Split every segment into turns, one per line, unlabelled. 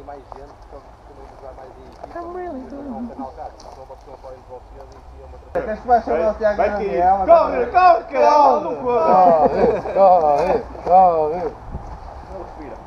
mais gente, também usar mais equipa.
I'm really good.
Não canal cá, então uma pessoa pode vocês e uma
Até se vai chamar o Tiago
Vai que
Gabriel.
corre, corre, caralho, não corre.
Corre.
Não respira.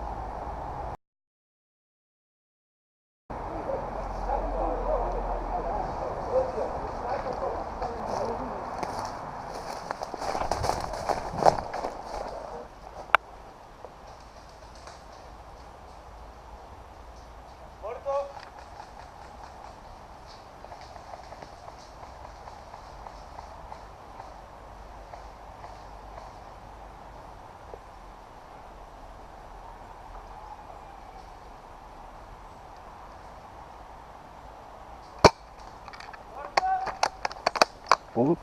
Puta.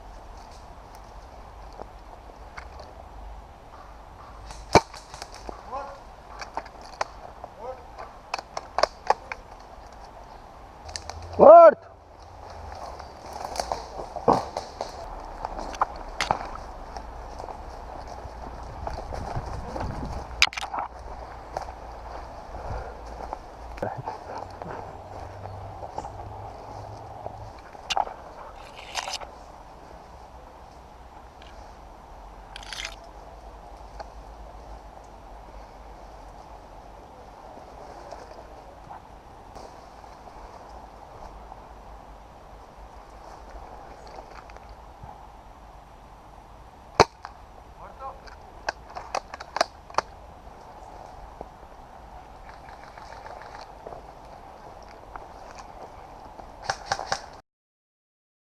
Forte!